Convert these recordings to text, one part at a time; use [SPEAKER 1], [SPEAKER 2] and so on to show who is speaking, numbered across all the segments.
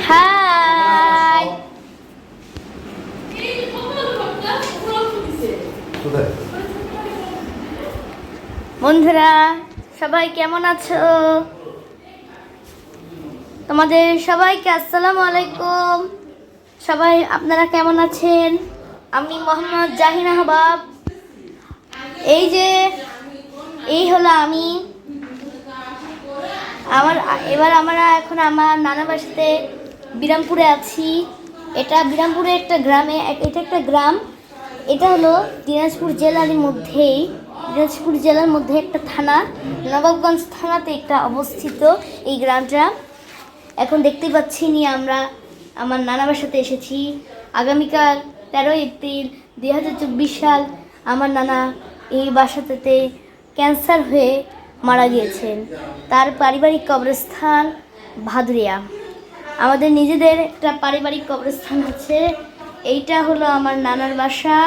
[SPEAKER 1] High বন্ধুরা, সবাই কেমন আছো? তোমাদের সবাইকে আসসালামু আলাইকুম। সবাই আপনারা কেমন আছেন? আমি মোহাম্মদ জাহিন আহবাব। এই হলো আমি। আমরা এখন আমার নানা বাসাতে বিরামপুরে আছি। এটা বিরামপুরে একটা গ্রামে, এটা একটা গ্রাম। এটা হলো দিনাজপুর জেলার মধ্যে একটা থানা, নবাবগঞ্জ থানাতে একটা অবস্থিত এই গ্রামটা। এখন দেখতেই পাচ্ছি আমরা আমার নানা বাসাতে এসেছি। আগামীকাল 13 এপ্রিল 2024 সাল আমার নানা এই বাসাতে ক্যান্সার হয়ে মারা গিয়েছেন। তার পারিবারিক কবরস্থান ভাদুরিয়া। আমাদের নিজেদের একটা পারিবারিক কবরস্থান আছে। এইটা হলো আমার নানার বাসা।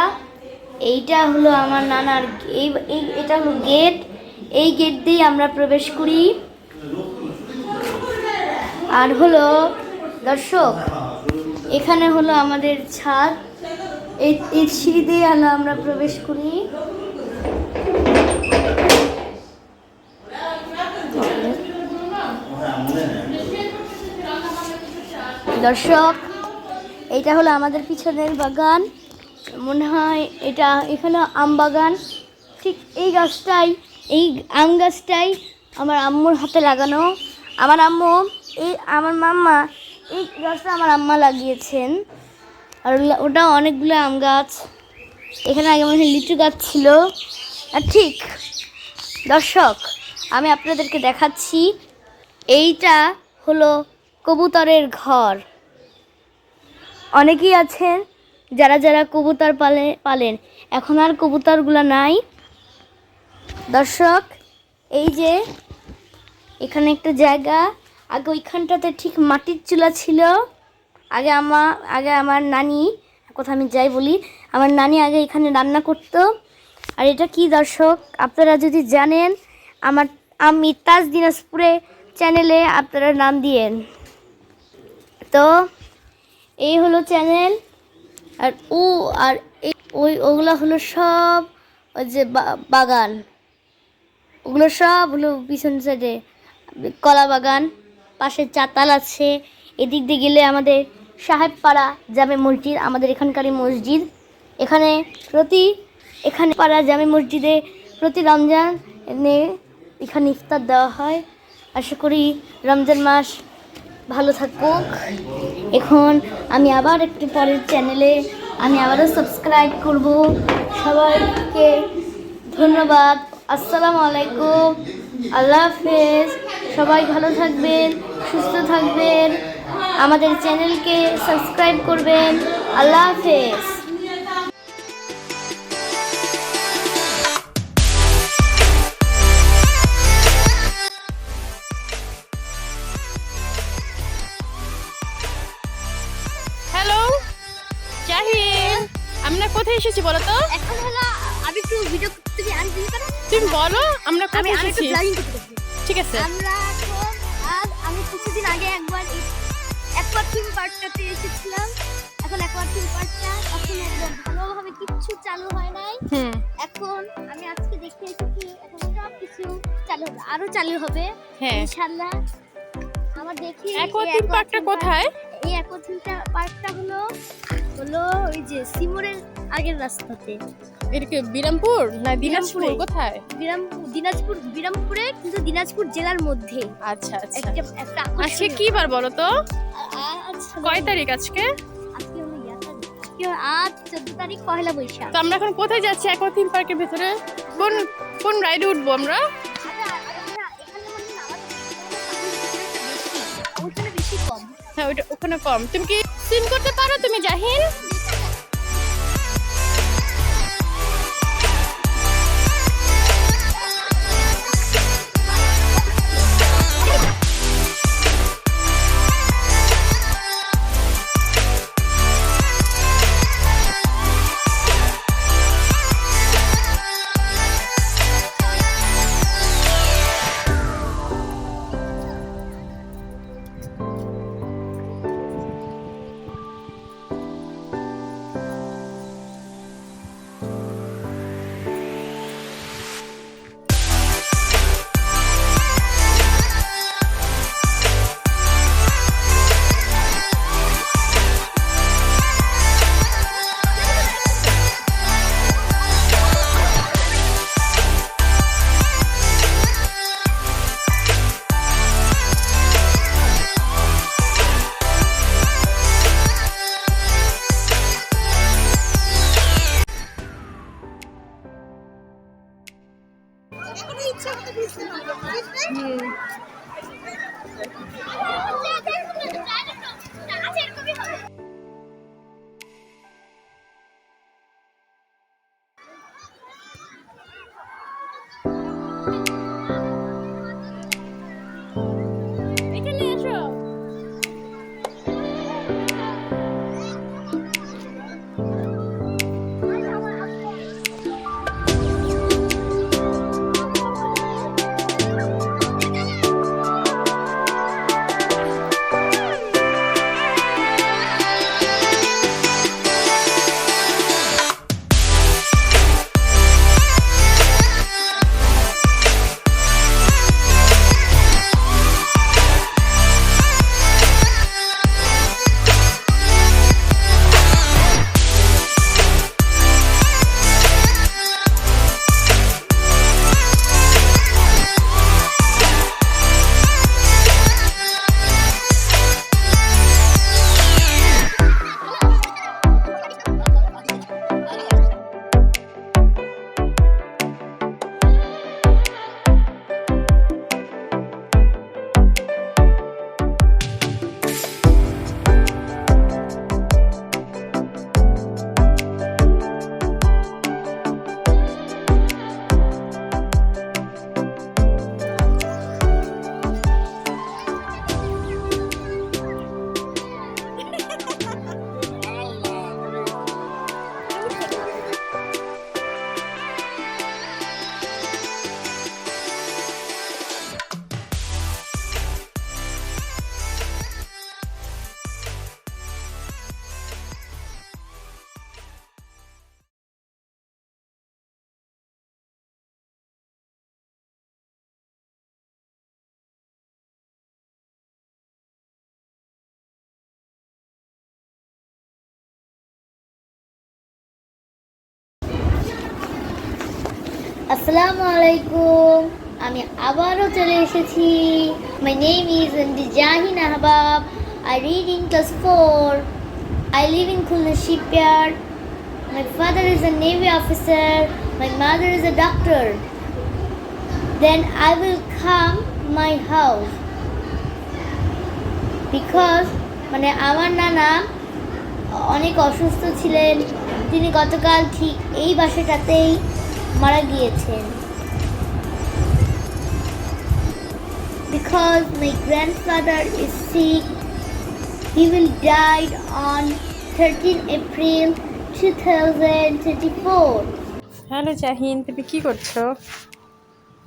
[SPEAKER 1] এইটা হলো আমার নানার এটা হলো গেট। এই গেট দিয়ে আমরা প্রবেশ করি। আর হলো দর্শক, এখানে হলো আমাদের ছাদ। এই সিঁড়ি দিয়ে আমরা প্রবেশ করি। দর্শক, এইটা হলো আমাদের পিছনের বাগান। মনে হয় এখানে আম বাগান। ঠিক এই আম গাছটাই আমার আম্মুর হাতে লাগানো। আমার মাম্মা এই গাছটা আমার আম্মা লাগিয়েছেন। আর ওটা অনেকগুলো আম গাছ। এখানে আগে মনে হয় লিচু গাছ ছিল। আর ঠিক দর্শক, আমি আপনাদেরকে দেখাচ্ছি, এইটা হলো কবুতরের ঘর। অনেকেই আছেন যারা কবুতর পালেন। এখন আর কবুতরগুলো নাই। দর্শক, এই যে এখানে একটা জায়গা, আগে ওইখানটাতে ঠিক মাটির চুলা ছিল। আগে আমার নানি, কথা আমি যাই বলি, আমার নানি আগে এখানে রান্না করতো। আর এটা কি দর্শক, আপনারা যদি জানেন, আমি তাজ দিনাজপুরে চ্যানেলে আপনারা নাম দিয়েন। তো এই হলো চ্যানেল। আর ওগুলো হলো সব ওই যে বাগান। ওগুলো সব হলো পিছন সাইডে কলা বাগান। পাশে চাতাল আছে। এদিক দিয়ে গেলে আমাদের সাহেবপাড়া জামে মসজিদ, আমাদের এখানকারই মসজিদ। এখানে পাড়া জামে মসজিদে প্রতি রমজানে এখানে ইফতার দেওয়া হয়। আশা করি রমজান মাস ভালো থাকুক। এখন আমি আবার একটু পরের চ্যানেলে আবারও সাবস্ক্রাইব করব। সবাইকে ধন্যবাদ। আসসালামু আলাইকুম, আল্লাহ হাফেজ। সবাই ভালো থাকবেন, সুস্থ থাকবেন, আমাদের চ্যানেলকে সাবস্ক্রাইব করবেন। আল্লাহ হাফেজ।
[SPEAKER 2] হ্যালো জাহিন, আমরা কোথায় এসেছি বলো তো?
[SPEAKER 1] এখন হলো আমি একটু ভিডিও
[SPEAKER 2] তুমি বলো আমরা কোথায়
[SPEAKER 1] আমি
[SPEAKER 2] এসেছি। ঠিক আছে,
[SPEAKER 1] আমি কিছুদিন আগে একবার অ্যাকোয়ারিয়াম পার্কটাতে এসেছিলাম। এখন অ্যাকোয়ারিয়াম পার্কটা এখন ভালোভাবে কিচ্ছু চালু হয় নাই। এখন আমি আজকে দেখতে এসেছি, এখন সব কিছু চালু হবে, আরো চালু হবে ইনশাআল্লাহ। আমার দেখি
[SPEAKER 2] অ্যাকোয়ারিয়াম পার্কটা কোথায়?
[SPEAKER 1] এই অ্যাকোয়ারিয়াম পার্কটা হলো ওই যে সিমুরের আগের রাস্তাতে।
[SPEAKER 2] এটা কি বিরামপুর না দিনাজপুর? কোথায়?
[SPEAKER 1] বিরামপুরে, কিন্তু দিনাজপুর জেলার মধ্যে।
[SPEAKER 2] আচ্ছা আচ্ছা।
[SPEAKER 1] একটা
[SPEAKER 2] আজকে কি বার বলো তো?
[SPEAKER 1] আচ্ছা,
[SPEAKER 2] কয় তারিখ আজকে?
[SPEAKER 1] আজকে হলো 14 তারিখ, পহেলা বৈশাখ।
[SPEAKER 2] তো আমরা এখন কোথায় যাচ্ছি? অ্যাকোয়ারিয়াম পার্কের ভেতরে কোন রাইডে উঠবো আমরা?
[SPEAKER 1] ওখানে বেশি কম।
[SPEAKER 2] হ্যাঁ, ওখানে কম। তুমি কি সিন করতে পারো তুমি জাহিন?
[SPEAKER 1] আসসালামু আলাইকুম, আমি আবারও চলে এসেছি। My name is Jahin Ahbab. I read in class 4. I live in Khulna shipyard. My father is a navy officer. My mother is a doctor. Then I will come my house because মানে আমার নানা অনেক অসুস্থ ছিলেন। তিনি গতকাল ঠিক এই বাসাটাতেই মারা গিয়েছেন। Because my grandfather is sick, he will die on 13 April 2024.
[SPEAKER 2] Hello Jahin, তুমি কি করছো?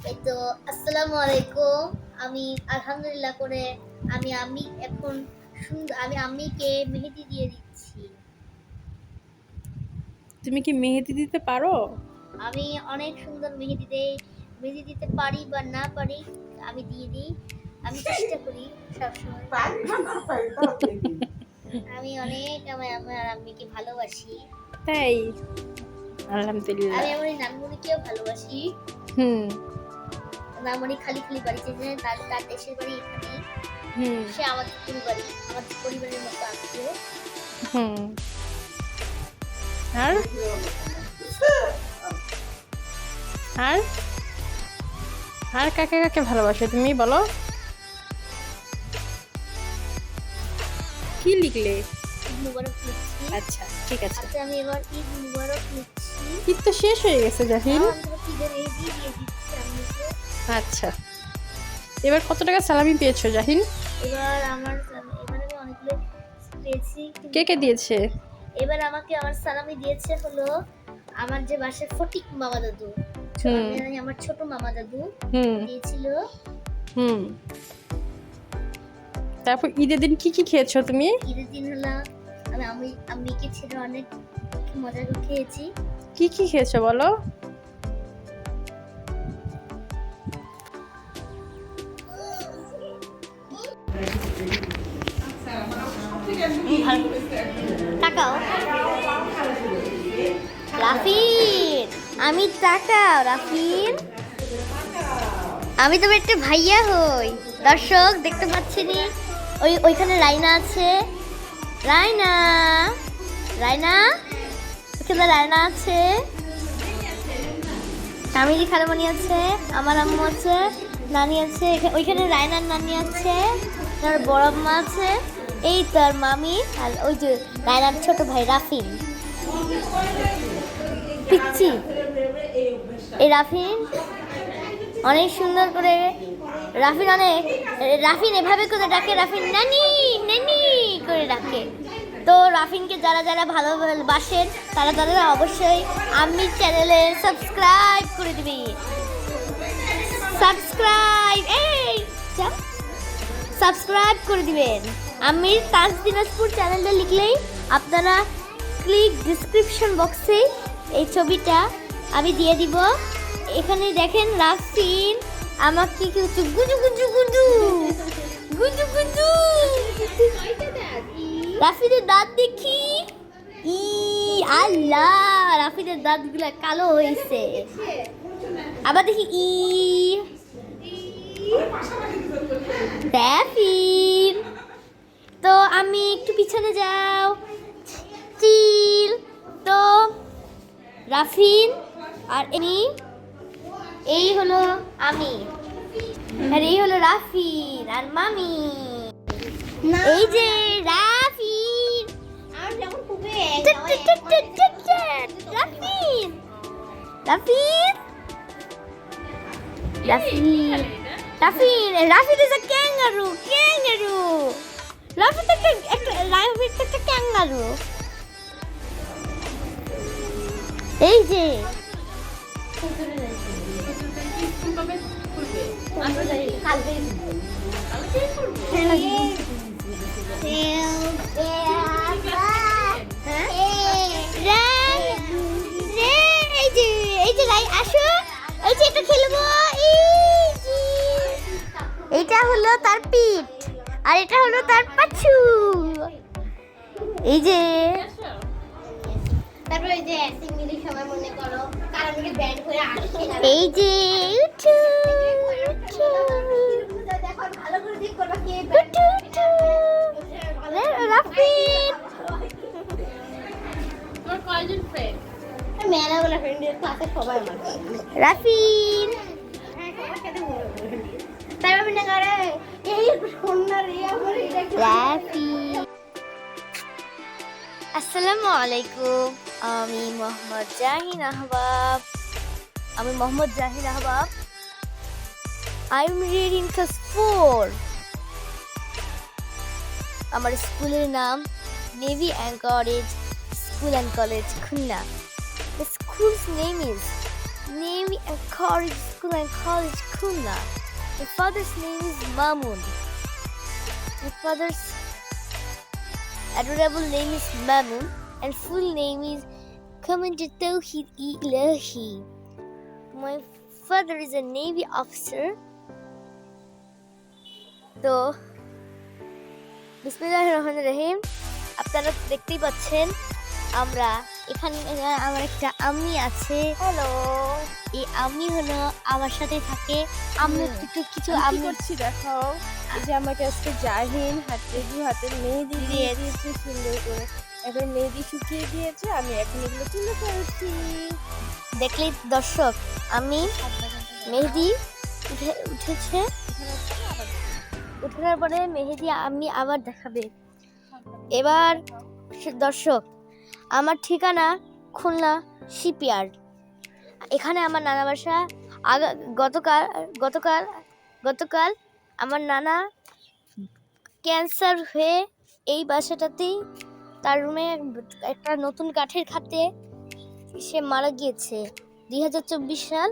[SPEAKER 1] এই তো আসসালামু আলাইকুম। আমি আলহামদুলিল্লাহ করে আমি এখন সুন্দর আমি আম্মিকে মেহেদি দিয়ে দিচ্ছি।
[SPEAKER 2] তুমি কি মেহেদি দিতে পারো?
[SPEAKER 1] আমি অনেক সুন্দর মেহেদি দিতে পারি বা না পারি, আমি দিয়ে দিই। আমি চেষ্টা করি সবসময়। আমি অনেক আমার আম্মিকে ভালোবাসি।
[SPEAKER 2] তাই? আলহামদুলিল্লাহ।
[SPEAKER 1] আমি আমার নানমুনিকেও ভালোবাসি। নানমুনি খালি বাড়িতে যায়, তার দেশের বাড়ি এখানে। সে আমাদের পরিবারের মতো আত্মীয়।
[SPEAKER 2] আর আর আর কাকে কাকে ভালোবাসো তুমি বলো? কি লিখলে?
[SPEAKER 1] ঈদ মুবারক লিখছি।
[SPEAKER 2] আচ্ছা ঠিক আছে।
[SPEAKER 1] আচ্ছা, আমি এবার ঈদ মুবারক লিখছি।
[SPEAKER 2] ঈদ তো শেষ হয়ে গেছে জাহিন।
[SPEAKER 1] আমি তোমাকে ঈদের মেহেদি দিয়ে দিচ্ছি আম্মুকে।
[SPEAKER 2] আচ্ছা, এবার কত টাকা সালামি পেয়েছো জাহিন?
[SPEAKER 1] এবার আমি অনেকগুলো পেয়েছি।
[SPEAKER 2] কে কে দিয়েছে?
[SPEAKER 1] এবার আমাকে আমার সালামি দিয়েছে হলো আমার যে বাসার ফটিক মামা দাদু, আমার ছোট মামা দাদু দিয়েছিল।
[SPEAKER 2] তারপর ঈদের দিন কি কি খেয়েছো তুমি?
[SPEAKER 1] ঈদের দিন হলো আমি আম্মিকে ছেড়ে অনেক মজা করে খেয়েছি।
[SPEAKER 2] কি কি খেয়েছো বলো?
[SPEAKER 1] তাকাও রাফিন, আমি তাকাও রাফিন, আমি তোমার একটা ভাইয়া হই। দর্শক দেখতে পাচ্ছেনি, ওইখানে রাইনা আছে। রাইনা ওখানে রাইনা আছে, কামিলি খালামণি আছে, আমার আম্মু আছে, নানি আছে। ওইখানে রায়নার নানি আছে, তার বড় আম্মা আছে, এই তার মামি, আর ওই যে রায়নার ছোট ভাই রাফিন পিচ্ছি। এই রাফিন অনেক সুন্দর করে রাফিন এভাবে করে ডাকে, রাফিন নানি নানি করে ডাকে। তো রাফিনকে যারা যারা ভালোবাসেন তারা অবশ্যই আম্মির চ্যানেলে সাবস্ক্রাইব করে দিবি। সাবস্ক্রাইব করে দিবেন। আম্মির তাজ দিনাজপুর চ্যানেলটা লিখলেই আপনারা ক্লিক ডিসক্রিপশন বক্সে এই ছবিটা আমি দিয়ে দিব। এখানে দেখেন রাফিন আমাকে কি গুজু গুজু গুজু গুজু গুজু। রাফিনের দাঁত দেখি, ই আল্লাহ, রাফিনের দাঁতগুলা কালো হয়েছে। আবার দেখি রাফিন। তো আমি একটু পিছনে যাও, চিল। তো রাফিন আর এই হলো আমি, আর এই হলো রাফিন আর মামি। এই যে রাফিন, রাফিন রাফিন রাফিন রাফিন is a kangaroo. রাফিন একটা kangaroo. এই যে আসো, এই যে এটা খেলবো। এটা হলো তার পিঠ আর এটা হলো তার পাছু। এই যে
[SPEAKER 3] তারপর ওই যে অ্যাসেম্বলির সময় মনে করো কারণ থেকে ব্যান্ড করে আসছে না
[SPEAKER 1] এই যে উঠু, উঠু,
[SPEAKER 3] দেখো ভালো করে দেখ করবা কে
[SPEAKER 1] উঠু, উঠু। রাফিন
[SPEAKER 2] তোমার কয়জন ফ্রেন্ড?
[SPEAKER 3] মেলা বলা ফ্রেন্ডের ক্লাসে সবাই আমার
[SPEAKER 1] রাফিন
[SPEAKER 3] তাই আমি না করে এই সুন্দর রে আমার এটা কি
[SPEAKER 1] রাফিন আসসালামু আলাইকুম আমি Mohammad Jahin Ahbab I am reading class 4 আমার স্কুলের নাম navy anchorage school and college Khulna The school's name is Navy Anchorage School and College Khulna. My father's name is Mamun. My father's adorable name is Mamun and full name is Commander Tawhid Ilahi. My father is a Navy officer. তো বিসমিল্লাহির রহমানির রহিম আপনারা দেখতেই পাচ্ছেন আমরা এখানে আমার একটা আম্মি আছে হ্যালো এই আম্মি হলো আমার সাথে থাকে আমি একটু কিছু
[SPEAKER 2] আমি কি
[SPEAKER 1] আম্মি
[SPEAKER 2] করছি দেখাও। এই যে আমাকে আজকে জাহিন হাতে মেহেদি দিয়ে দিয়েছে সুন্দর করে। এখন মেহেদি শুকিয়ে দিয়েছে, আমি এখন এগুলো তুলে ফেলছি।
[SPEAKER 1] দেখলেই দর্শক আমি মেহেদি উঠেছে উঠানোর পরে মেহেদি আমি আবার দেখাবে। এবার দর্শক আমার ঠিকানা খুলনা শিপইয়ার্ড। এখানে আমার নানা বাসা। গতকাল আমার নানা ক্যান্সার হয়ে এই বাসাটাতেই তার রুমে একটা নতুন কাঠের খাটে সে মারা গিয়েছে 2024 সাল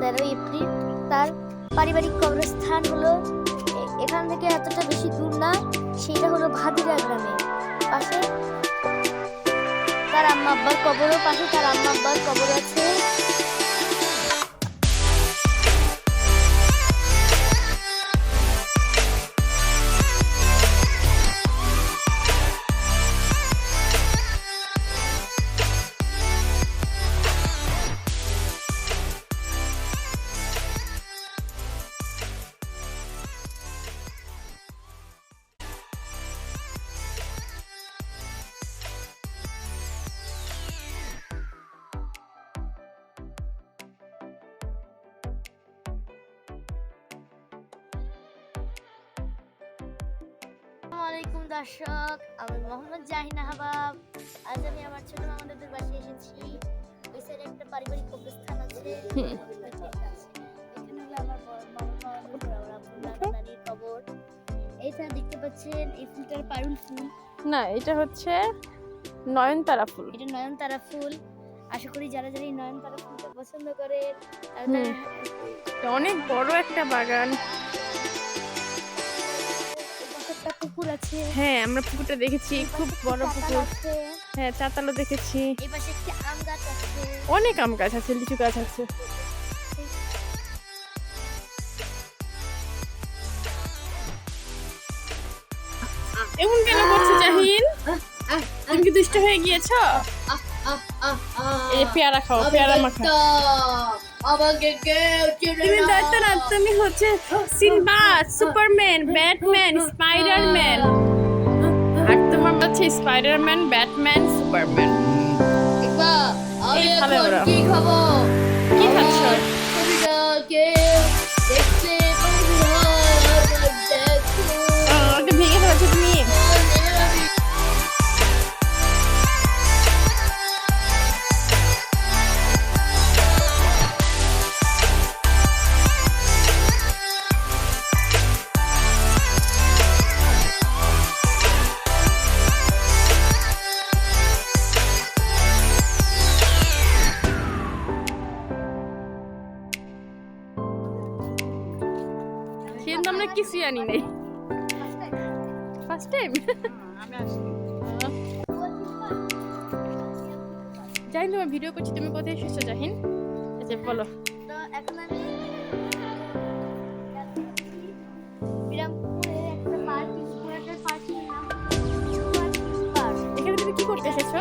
[SPEAKER 1] 13 এপ্রিল। তার পারিবারিক কবরস্থান হলো এখান থেকে এতটা বেশি দূর না, সেটা হলো ভাদিরা গ্রামে। পাশে তার আম্মা আব্বার কবরও পাশে তার আম্মা আব্বার কবর আছে। আসসালামু আলাইকুম দর্শক, আমি মোহাম্মদ জাহিন আহবাব। আজ আমি আমার ছোট মামাদের বাসায় এসেছি। ওই সাইডে একটা পারিবারিক কবরস্থান আছে, এখানে হলো আমার নানির কবর। এই সাইডে দেখতে পাচ্ছেন এই ফুলটার পারুল ফুল
[SPEAKER 2] না, এটা হচ্ছে নয়নতারা ফুল।
[SPEAKER 1] এটা নয়নতারা ফুল। আশা করি যারা যারা এই নয়নতারা ফুলটা পছন্দ করে
[SPEAKER 2] এটা অনেক বড় একটা বাগান।
[SPEAKER 1] একটা পুকুর আছে।
[SPEAKER 2] হ্যাঁ, আমরা পুকুরটা দেখেছি, খুব বড় পুকুর।
[SPEAKER 1] আছে।
[SPEAKER 2] হ্যাঁ, চাতালও দেখেছি।
[SPEAKER 1] এই পাশে একটা আম গাছ আছে।
[SPEAKER 2] অনেক আম গাছ আছে, লিচু গাছ আছে। এমন কেন করছো জাহিন? তুমি কি দুষ্ট হয়ে গিয়েছো? এই পেয়ারা খাও, পেয়ারা মাখা। তুমি দায়িত্ব না, তুমি হচ্ছে সিনবাদ, সুপারম্যান, ব্যাটম্যান, স্পাইডারম্যান। আর তোমার হচ্ছে স্পাইডারম্যান, ব্যাটম্যান, সুপারম্যান। এই খাবে ওরা। কি খাচ্ছ? ওটা ভেঙে ফেলেছো তুমি? কিন্তু আমরা কিছু জানি নাই। ফার্স্ট টাইম জাহিন, তোমার ভিডিও করছি, তুমি কোথায় এসেছো জাহিন? আচ্ছা বলো।
[SPEAKER 1] তো এখন আমি বিরামপুরের একটা পার্কিং নাম
[SPEAKER 2] এখানে তুমি কি করতে এসেছো?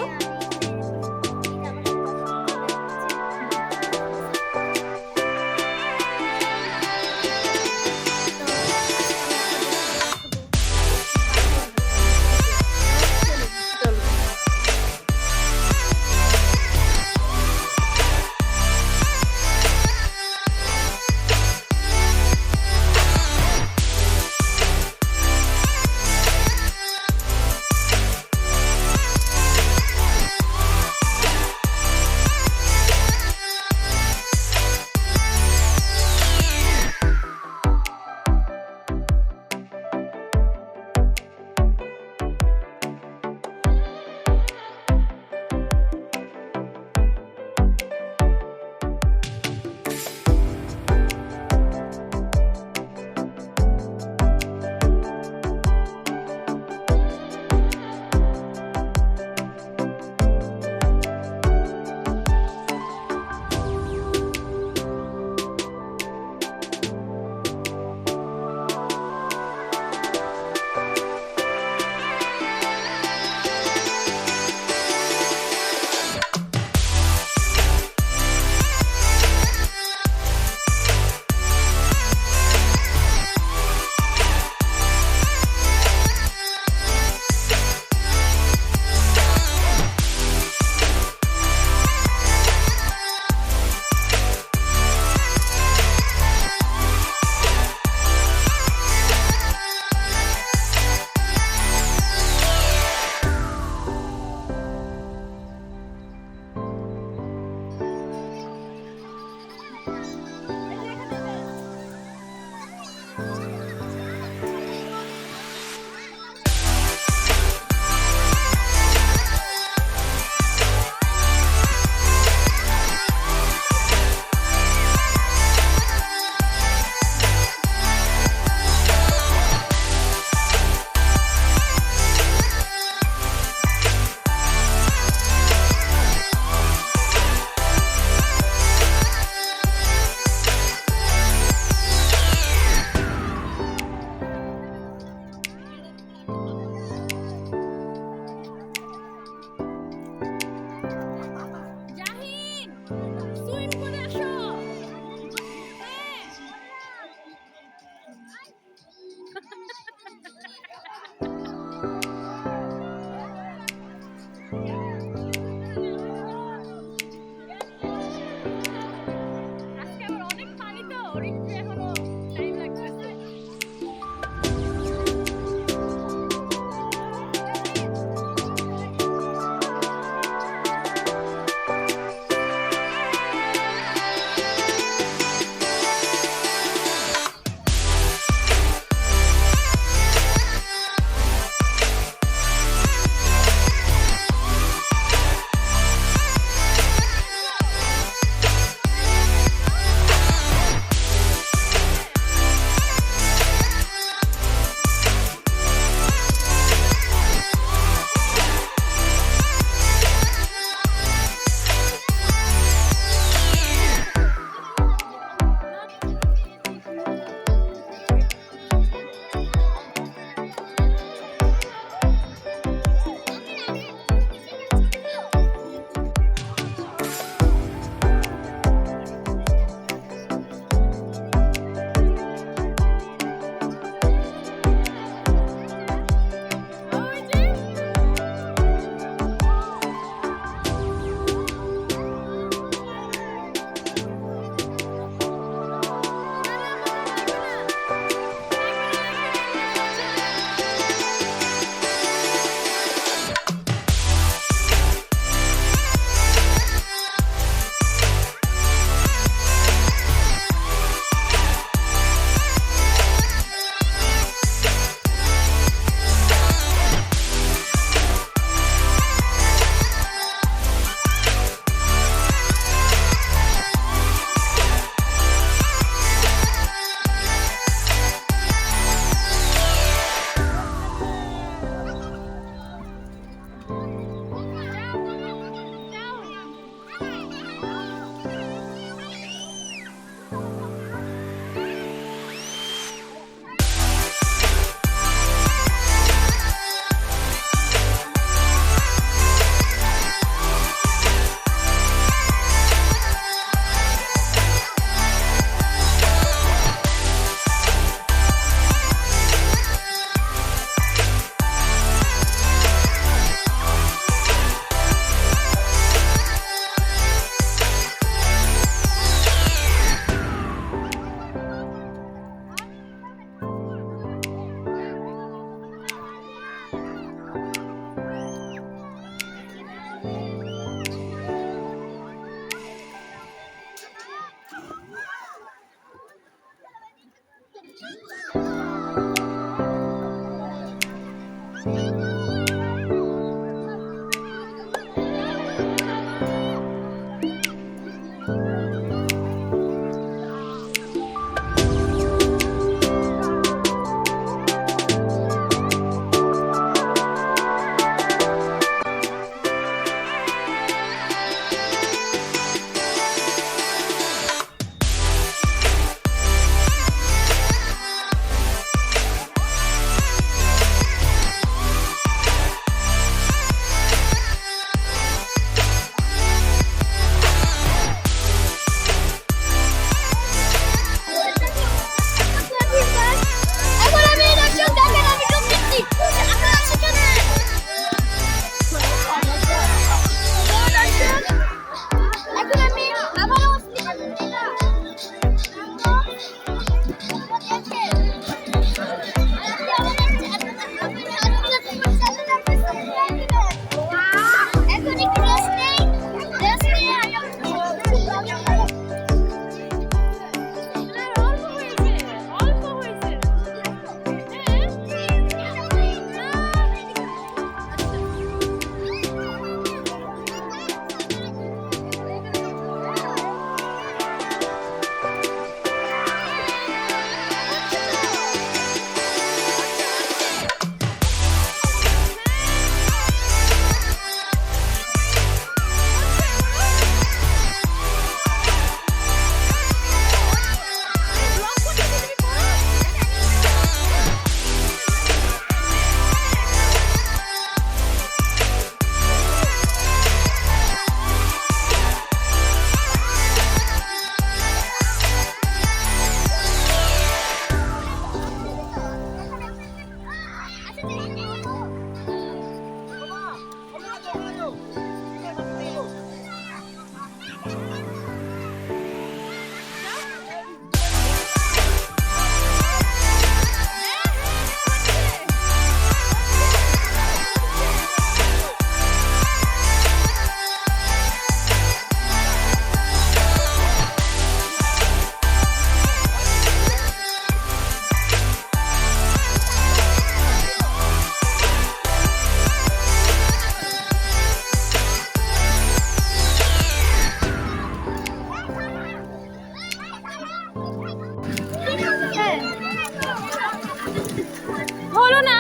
[SPEAKER 2] হলো না,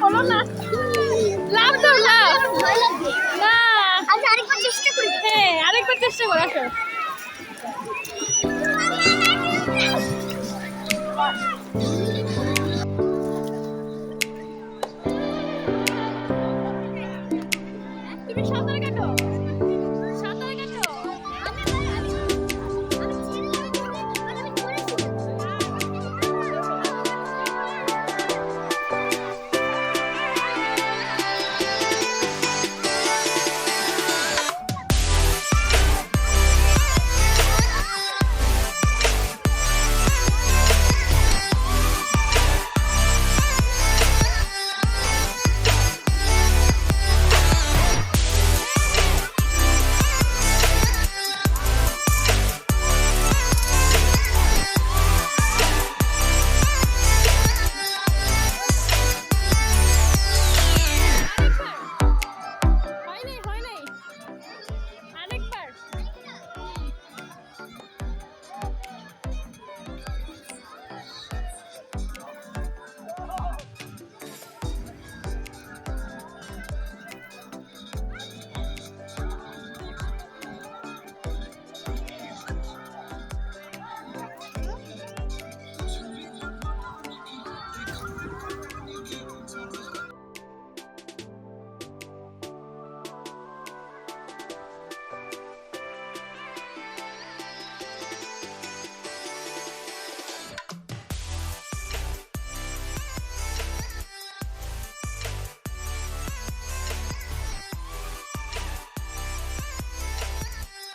[SPEAKER 2] হলো না, লাভ তো লাভ না।
[SPEAKER 3] আচ্ছা আরেকবার চেষ্টা করি।
[SPEAKER 2] হ্যাঁ, আরেকবার চেষ্টা করো। আসো। তুমি সাঁতার কাটো, সাঁতার কাটো।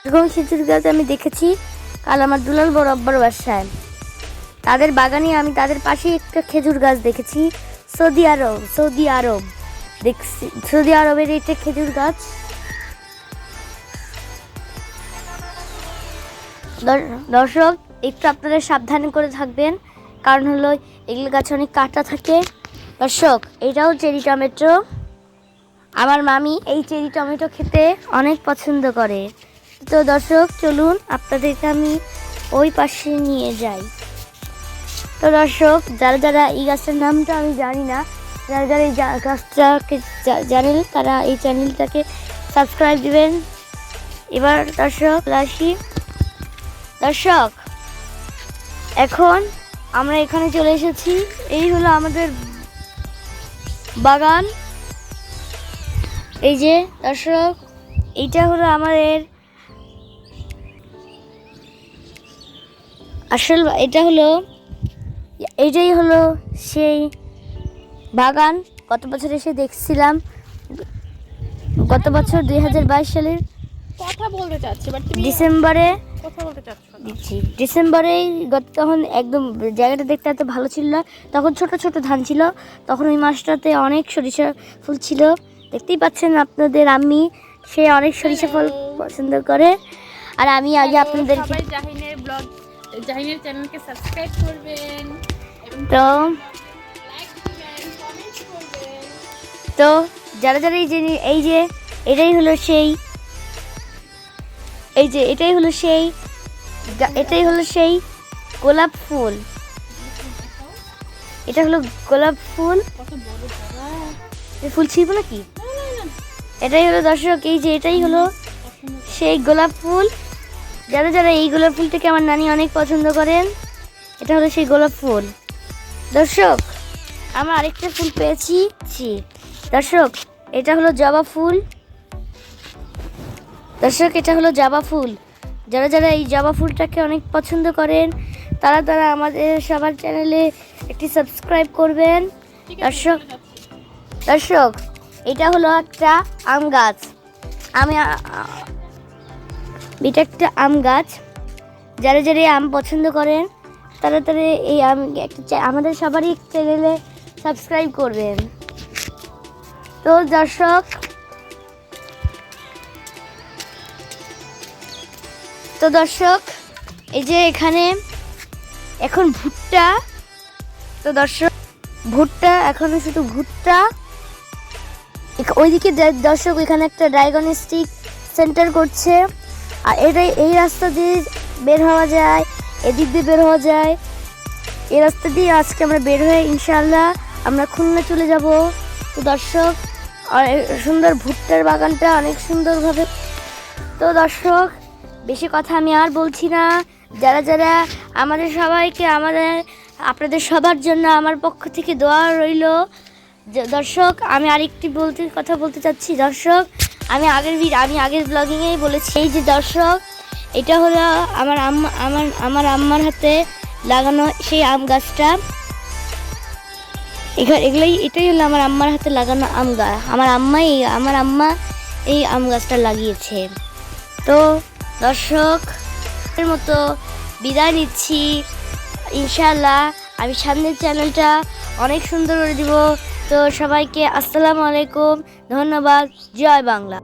[SPEAKER 1] এরকম খেজুর গাছ আমি দেখেছি কাল আমার দুলাল বড় আব্বার বাসায়, তাদের বাগানে আমি তাদের পাশে একটা খেজুর গাছ দেখেছি। সৌদি আরব দেখছি, সৌদি আরবের এটা খেজুর গাছ। দর্শক একটু আপনারা সাবধানে করে থাকবেন, কারণ হলো এগুলো গাছে অনেক কাঁটা থাকে, দর্শক এটাও চেরি টমেটো। আমার মামি এই চেরি টমেটো খেতে অনেক পছন্দ করে। তো দর্শক চলুন আপনাদেরকে আমি ওই পাশে নিয়ে যাই। তো দর্শক যারা যারা এই গাছটার নামটা আমি জানি না, যারা যারা এই গাছটাকে জানেন তারা এই চ্যানেলটাকে সাবস্ক্রাইব দিবেন। এবার দর্শক আসি। দর্শক এখন আমরা এখানে চলে এসেছি। এই হলো আমাদের বাগান। এই যে দর্শক এইটা হলো আমাদের আসল, এইটাই হলো সেই বাগান। গত বছর এসে দেখছিলাম, গত বছর 2022 সালের
[SPEAKER 2] কথা বলতে চাচ্ছি বাট তুমি
[SPEAKER 1] ডিসেম্বরে
[SPEAKER 2] কথা বলতে চাচ্ছ না।
[SPEAKER 1] দিচ্ছি। ডিসেম্বরেই তখন একদম জায়গাটা দেখতে এত ভালো ছিল না, তখন ছোট ছোট ধান ছিল। তখন ওই মাসটাতে অনেক সরিষা ফুল ছিল। দেখতেই পাচ্ছেন আপনাদের আম্মি, সে অনেক সরিষা ফুল পছন্দ করে। আর আমি আগে আপনাদের
[SPEAKER 2] সবাই জাহিনের ব্লগ, জাহিনের চ্যানেলকে সাবস্ক্রাইব করবেন এবং
[SPEAKER 1] তো
[SPEAKER 2] লাইক দিবেন, কমেন্ট করবেন।
[SPEAKER 1] তো যারা যারা এই যে এটাই হলো সেই এটাই হলো সেই গোলাপ ফুল। এটা হলো গোলাপ ফুল।
[SPEAKER 2] কত বড় জায়গা।
[SPEAKER 1] এই ফুল ছিড়ব নাকি? এটাই হলো দর্শক, এই যে এটাই হলো সেই গোলাপ ফুল। যারা যারা এই গোলাপ ফুলটাকে আমার নানি অনেক পছন্দ করেন, এটা হলো সেই গোলাপ ফুল। দর্শক আমরা আরেকটা ফুল পেয়েছি। দর্শক এটা হলো জবা ফুল। দর্শক এটা হলো জবা ফুল। যারা যারা এই জবা ফুলটাকে অনেক পছন্দ করেন তারা তারা আমাদের সবার চ্যানেলে একটি সাবস্ক্রাইব করবেন। দর্শক দর্শক এটা হলো একটা আম গাছ। এটা একটা আম গাছ। যারা যারা এই আম পছন্দ করেন তারা তারা এই আমাদের সবারই চ্যানেলে সাবস্ক্রাইব করবেন। তো দর্শক এই যে এখানে এখন ভুট্টা। তো দর্শক ভুট্টা এখনো শুধু ভুট্টা। ওইদিকে দর্শক এখানে একটা ড্রাগন স্টিক সেন্টার করছে। আর এই রাস্তা দিয়ে বের হওয়া যায়, এদিক দিয়ে বের হওয়া যায়। এই রাস্তা দিয়ে আজকে আমরা বের হয়ে ইনশাআল্লাহ আমরা খুলনা চলে যাব। তো দর্শক সুন্দর ভুট্টার বাগানটা অনেক সুন্দরভাবে। তো দর্শক বেশি কথা আমি আর বলছি না। যারা যারা আমাদের সবাইকে আপনাদের সবার জন্য আমার পক্ষ থেকে দোয়া রইল। দর্শক আমি আরেকটি কথা বলতে চাচ্ছি। দর্শক আমি আগের ব্লগিংয়েই বলেছি, এই যে দর্শক এটা হলো আমার আম্মার হাতে লাগানো সেই আম গাছটা। এটাই হলো আমার আম্মার হাতে লাগানো আম গাছ। আমার আম্মা এই আম গাছটা লাগিয়েছে। তো দর্শক এর মতো বিদায় নিচ্ছি। ইনশাআল্লাহ আমি সামনের চ্যানেলটা অনেক সুন্দর করে দিব। তো সবাইকে আসসালামু আলাইকুম, ধন্যবাদ, জয় বাংলা।